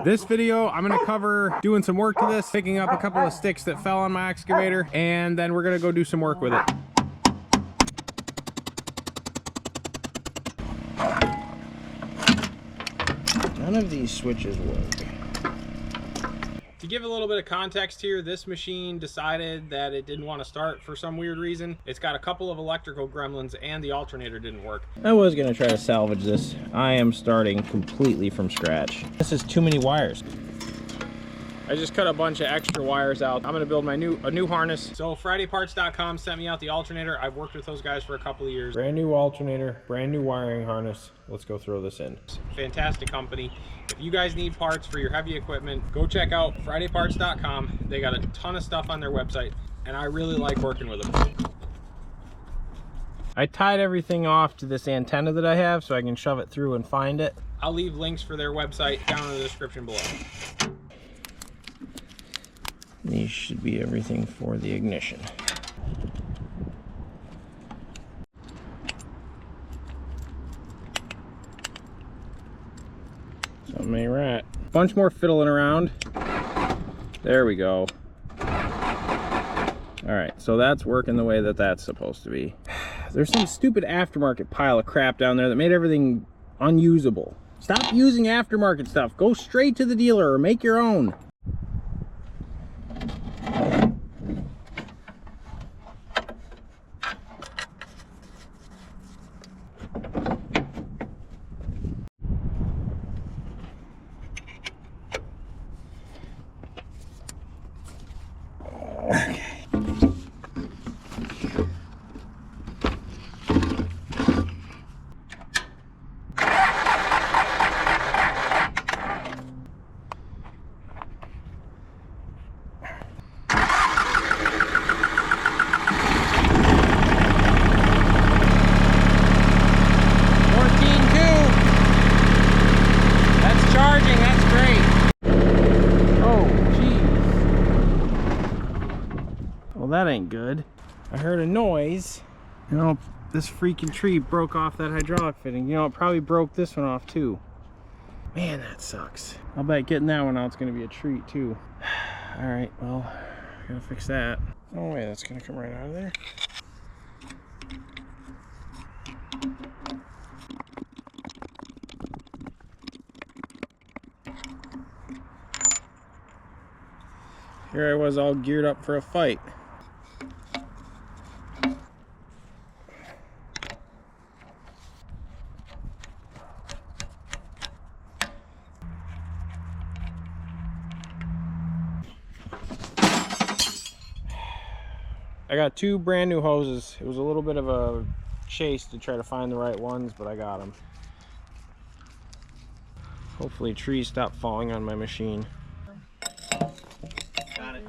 This video, I'm gonna cover doing some work to this, picking up a couple of sticks that fell on my excavator, and then we're gonna go do some work with it. None of these switches work. To give a little bit of context here, this machine decided that it didn't want to start for some weird reason. It's got a couple of electrical gremlins and the alternator didn't work. I was gonna try to salvage this. I am starting completely from scratch. This is too many wires. I just cut a bunch of extra wires out. I'm gonna build my a new harness. So FridayParts.com sent me out the alternator. I've worked with those guys for a couple of years. Brand new alternator, brand new wiring harness. Let's go throw this in. Fantastic company. If you guys need parts for your heavy equipment, go check out FridayParts.com. They got a ton of stuff on their website, and I really like working with them. I tied everything off to this antenna that I have so I can shove it through and find it. I'll leave links for their website down in the description below. These should be everything for the ignition. Something ain't right. Bunch more fiddling around. There we go. Alright, so that's working the way that that's supposed to be. There's some stupid aftermarket pile of crap down there that made everything unusable. Stop using aftermarket stuff. Go straight to the dealer or make your own. Well, that ain't good. I heard a noise. You know, this freaking tree broke off that hydraulic fitting. You know, it probably broke this one off too. Man, that sucks. I'll bet getting that one out is gonna be a treat too. All right, well, gotta fix that. Oh wait, that's gonna come right out of there. Here I was all geared up for a fight. I got two brand new hoses. It was a little bit of a chase to try to find the right ones, but I got them. Hopefully trees stop falling on my machine. Got it.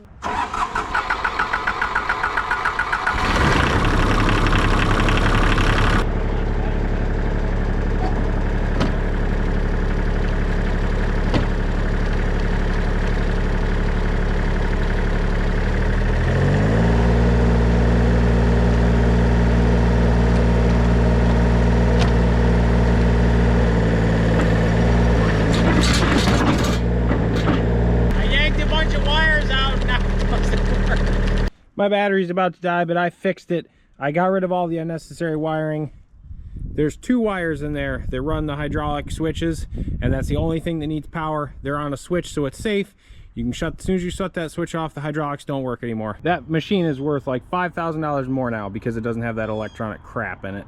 My battery's about to die, but I fixed it. I got rid of all the unnecessary wiring. There's two wires in there that run the hydraulic switches, and that's the only thing that needs power. They're on a switch, so it's safe. You can shut, as soon as you shut that switch off, the hydraulics don't work anymore. That machine is worth like $5,000 more now because it doesn't have that electronic crap in it.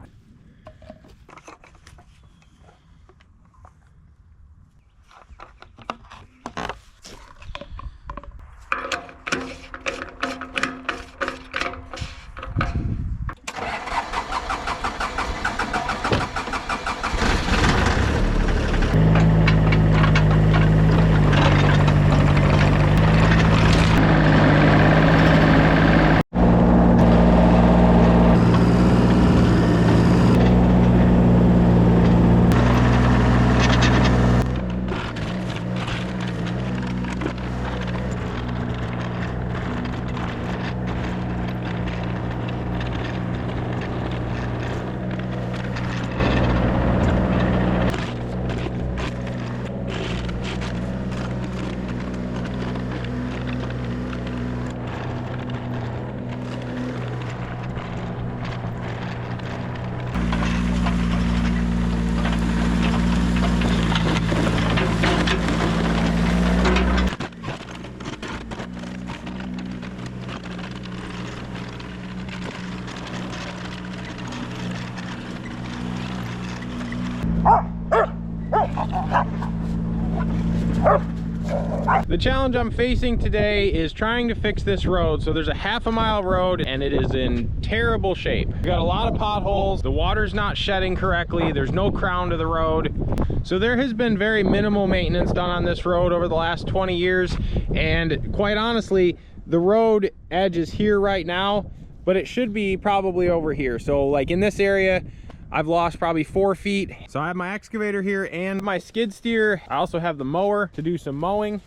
The challenge I'm facing today is trying to fix this road. So there's a half-a-mile road and it is in terrible shape. We got a lot of potholes. The water's not shedding correctly. There's no crown to the road. So there has been very minimal maintenance done on this road over the last 20 years. And quite honestly, the road edge is here right now, but it should be probably over here. So like in this area, I've lost probably 4 feet. So I have my excavator here and my skid steer. I also have the mower to do some mowing.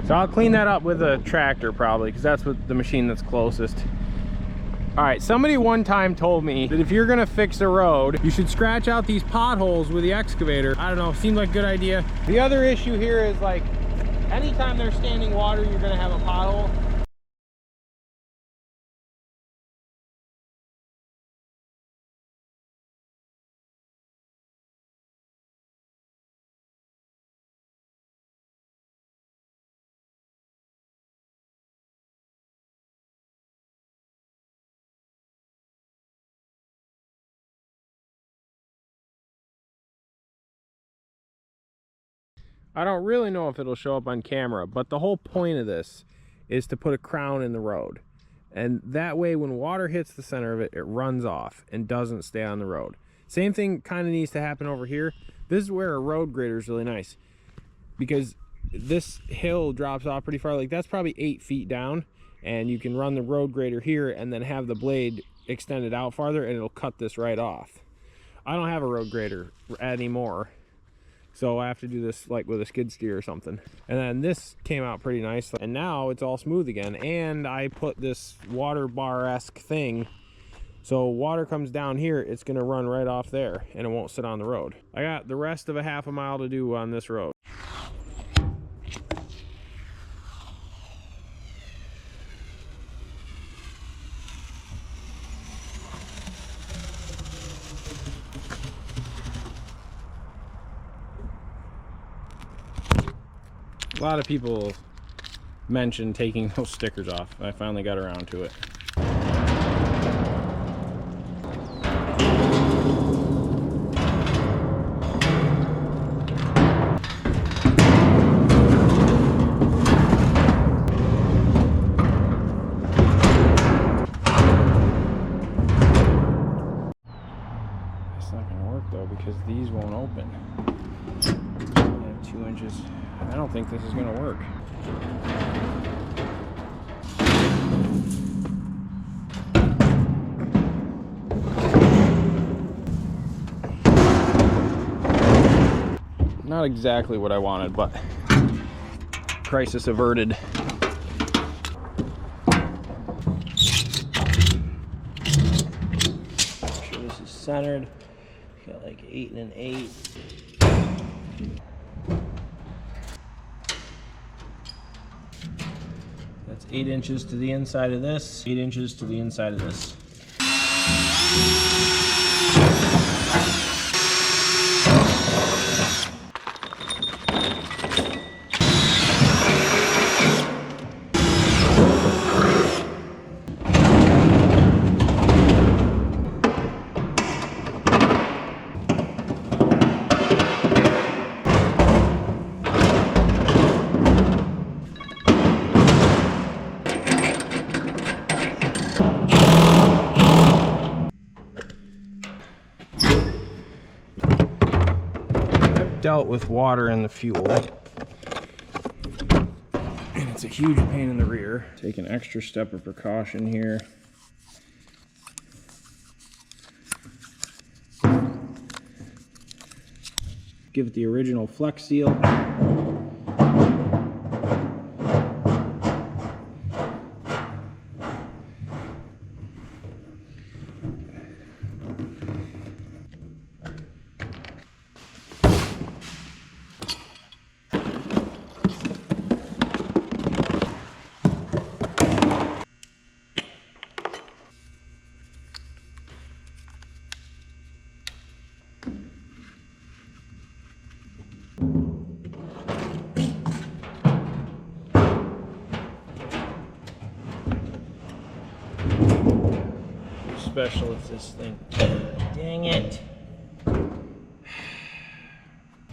So I'll clean that up with a tractor probably, because that's what the machine that's closest. All right, somebody one time told me that if you're gonna fix a road, you should scratch out these potholes with the excavator. I don't know, seemed like a good idea. The other issue here is like, anytime there's standing water, you're gonna have a pothole. I don't really know if it'll show up on camera, but the whole point of this is to put a crown in the road. And that way when water hits the center of it, it runs off and doesn't stay on the road. Same thing kind of needs to happen over here. This is where a road grader is really nice, because this hill drops off pretty far. Like that's probably 8 feet down, and you can run the road grader here and then have the blade extended out farther and it'll cut this right off. I don't have a road grader anymore, so I have to do this like with a skid steer or something. And then this came out pretty nice, and now it's all smooth again. And I put this water bar-esque thing, so water comes down here, it's gonna run right off there and it won't sit on the road. I got the rest of a half a mile to do on this road. A lot of people mentioned taking those stickers off. I finally got around to it. It's not going to work though, because these won't open. I have 2 inches. I don't think this is going to work. Not exactly what I wanted, but crisis averted. Make sure this is centered. Got like 8 and an 8. That's 8 inches to the inside of this, 8 inches to the inside of this. Dealt with water in the fuel, and it's a huge pain in the rear. Take an extra step of precaution here. Give it the original Flex Seal. special is this thing? Dang it.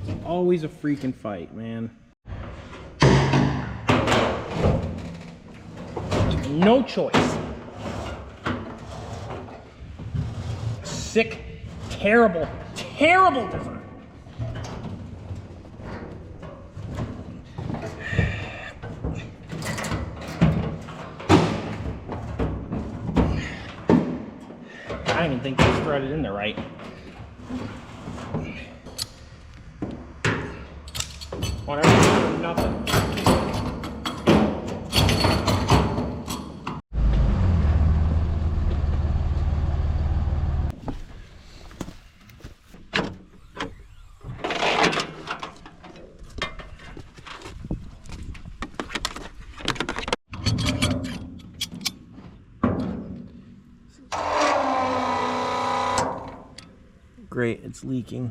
It's always a freaking fight, man. No choice. Sick, terrible, terrible design. I don't even think it's threaded in there right. Whatever, nothing. Great, it's leaking.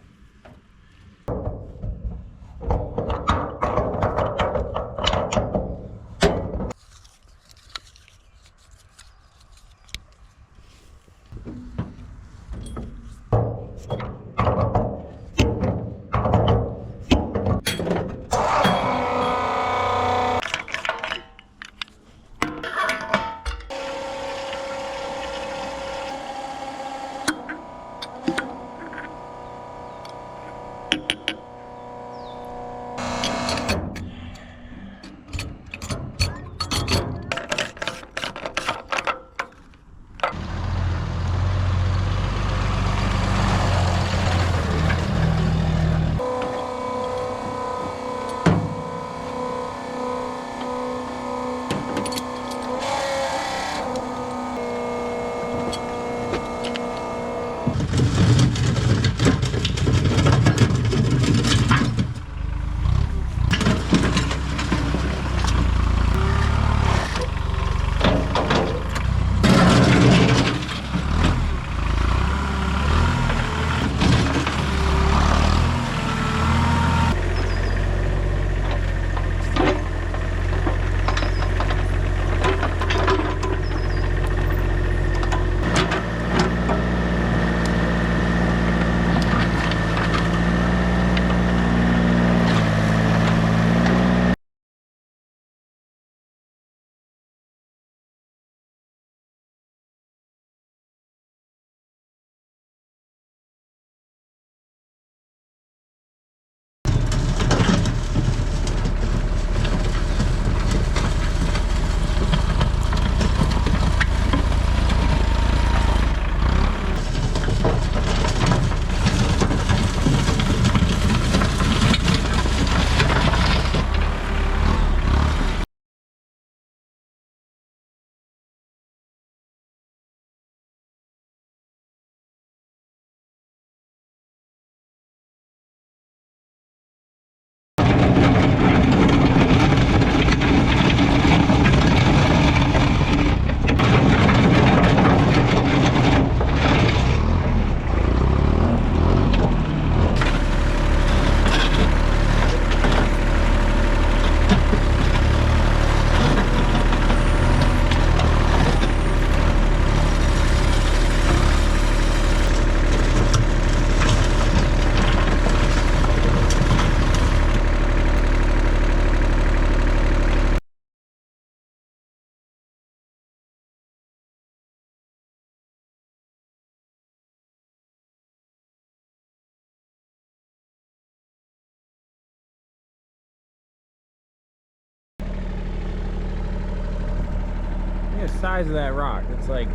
The size of that rock, it's like,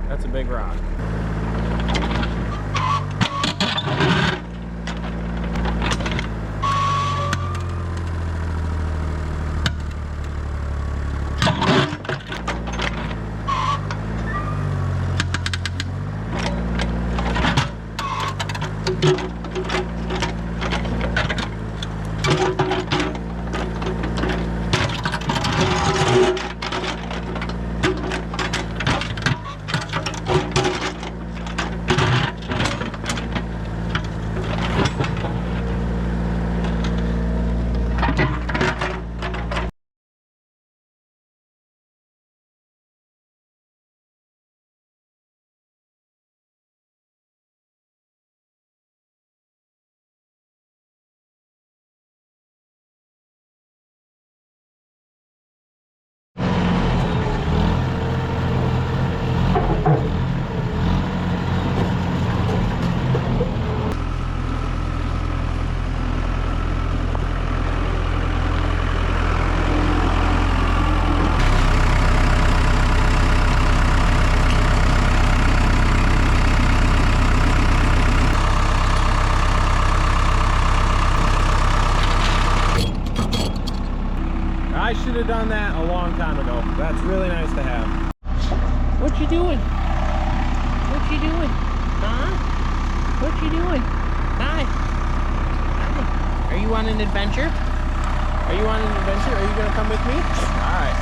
that's a big rock. you doing? Huh? What you doing? Hi. Hi. Are you on an adventure? Are you on an adventure? Are you gonna come with me? All right.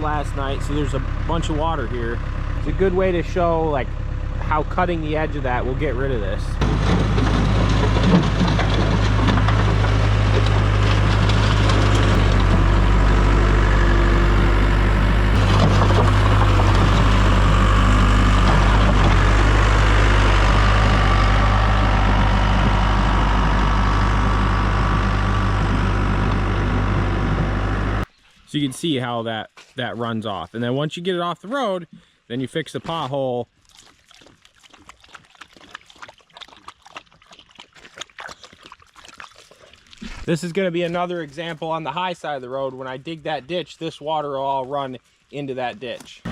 Last night, so there's a bunch of water here. It's a good way to show like how cutting the edge of that will get rid of this. So you can see how that runs off. And then once you get it off the road, then you fix the pothole. This is gonna be another example on the high side of the road. When I dig that ditch, this water will all run into that ditch.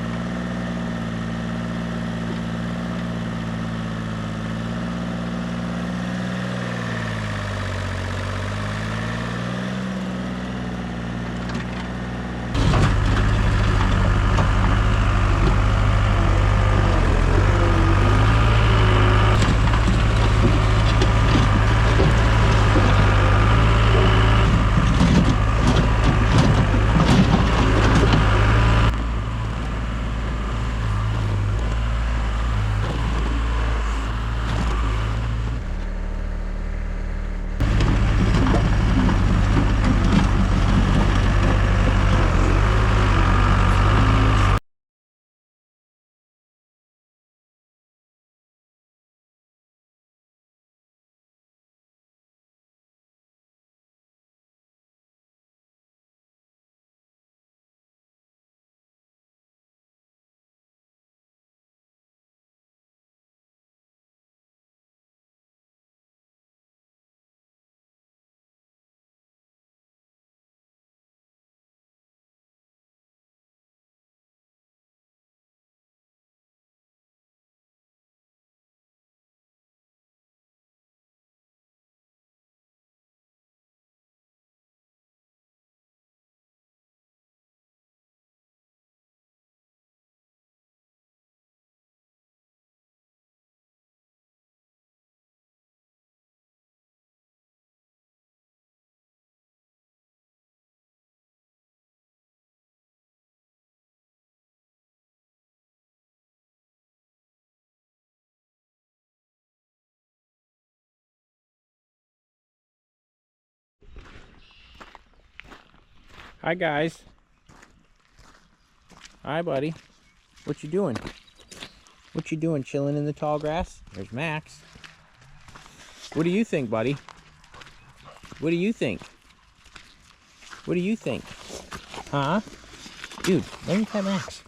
Hi guys. Hi buddy. What you doing? What you doing, chilling in the tall grass? There's Max. What do you think, buddy? What do you think? What do you think? Huh? Dude, let me pet Max.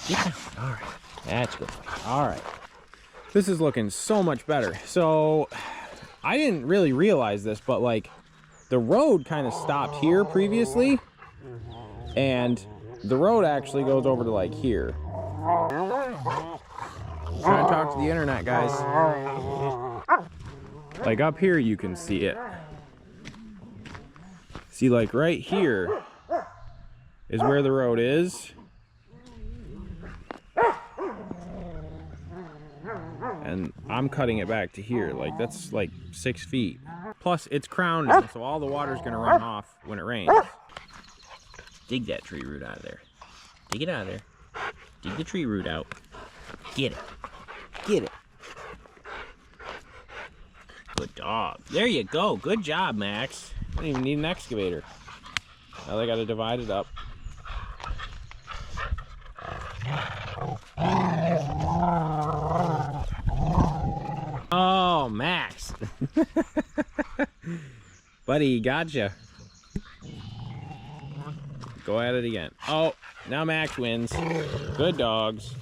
Get down. All right. That's good. All right. This is looking so much better. So I didn't really realize this, but like the road kind of stopped here previously, and the road actually goes over to like here. Trying to talk to the internet, guys. Like up here you can see it. See, like right here is where the road is. And I'm cutting it back to here. Like that's like 6 feet. Plus it's crowned, so all the water's gonna run off when it rains. Dig that tree root out of there. Dig it out of there. Dig the tree root out. Get it. Get it. Good dog. There you go. Good job, Max. I don't even need an excavator. Now they got to divide it up. Oh, Max. Buddy, gotcha. Go at it again. Oh, now Max wins. Good dogs.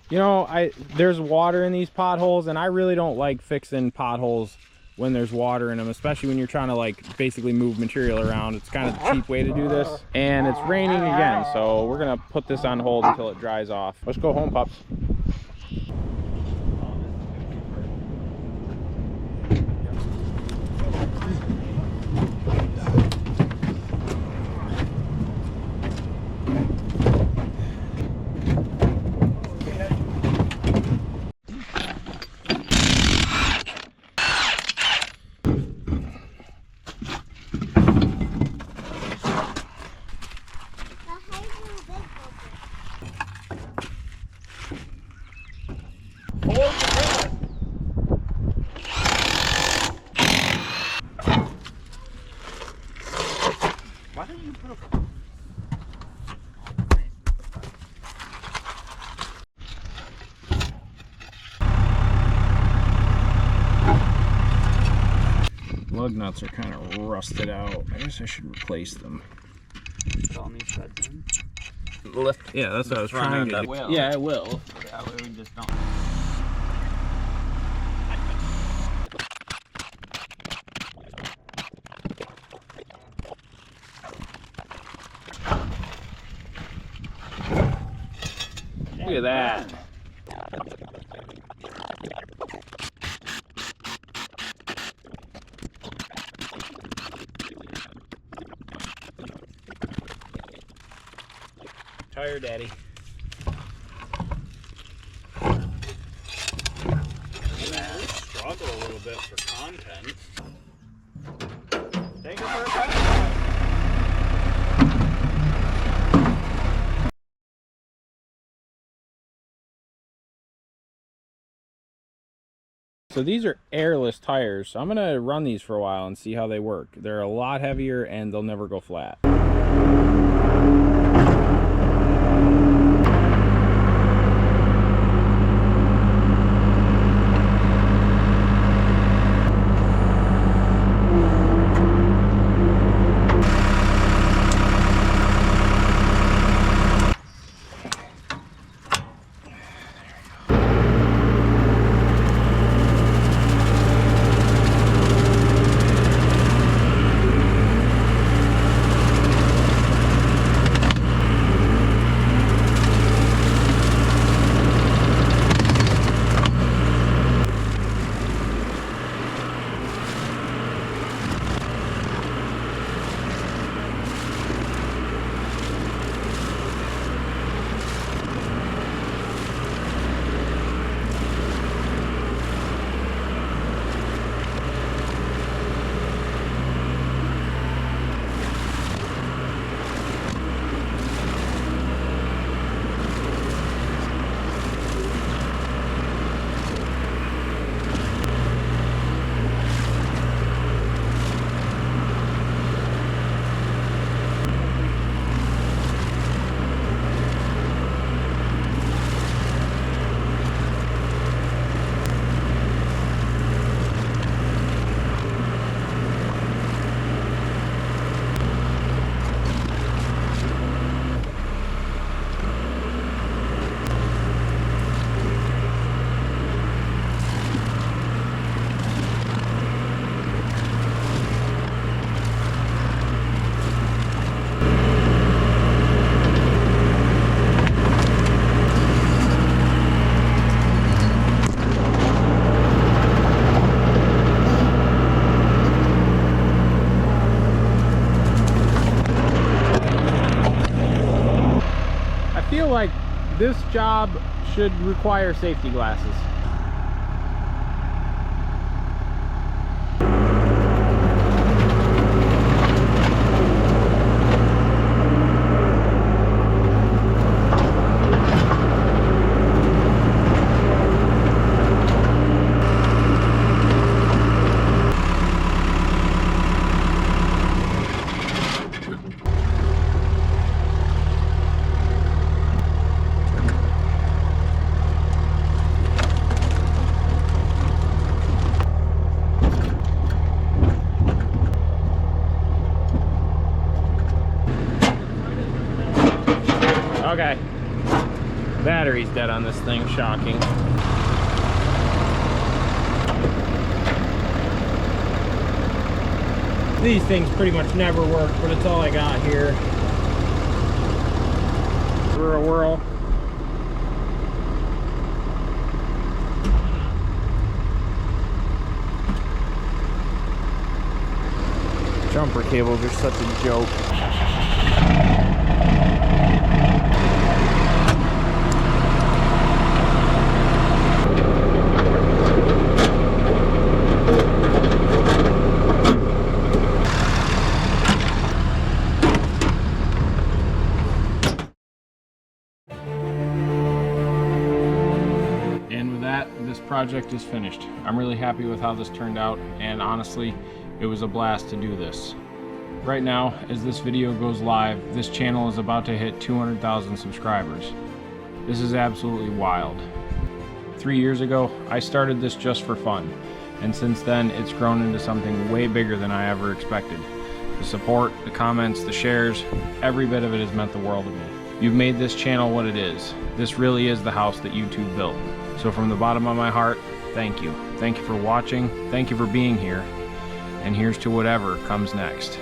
You know, there's water in these potholes, and I really don't like fixing potholes when there's water in them, especially when you're trying to like basically move material around. It's kind of the cheap way to do this. And it's raining again, so we're gonna put this on hold until it dries off. Let's go home, pups. Why don't you put a... Lug nuts are kind of rusted out. I guess I should replace them. It all needs that done. Lift. Yeah, that's what I was trying to do. Yeah, I will. That way we just don't... Look at that. Tire daddy. We struggle a little bit for content. Take it for a ride. So these are airless tires, so I'm gonna run these for a while and see how they work. They're a lot heavier and they'll never go flat. like this job should require safety glasses. Okay, battery's dead on this thing, shocking. These things pretty much never work, but it's all I got here. For a whirl. Jumper cables are such a joke. This project is finished. I'm really happy with how this turned out, and honestly, it was a blast to do this. Right now, as this video goes live, this channel is about to hit 200,000 subscribers. This is absolutely wild. 3 years ago, I started this just for fun, and since then, it's grown into something way bigger than I ever expected. The support, the comments, the shares, every bit of it has meant the world to me. You've made this channel what it is. This really is the house that YouTube built. So from the bottom of my heart, thank you. Thank you for watching, thank you for being here, and here's to whatever comes next.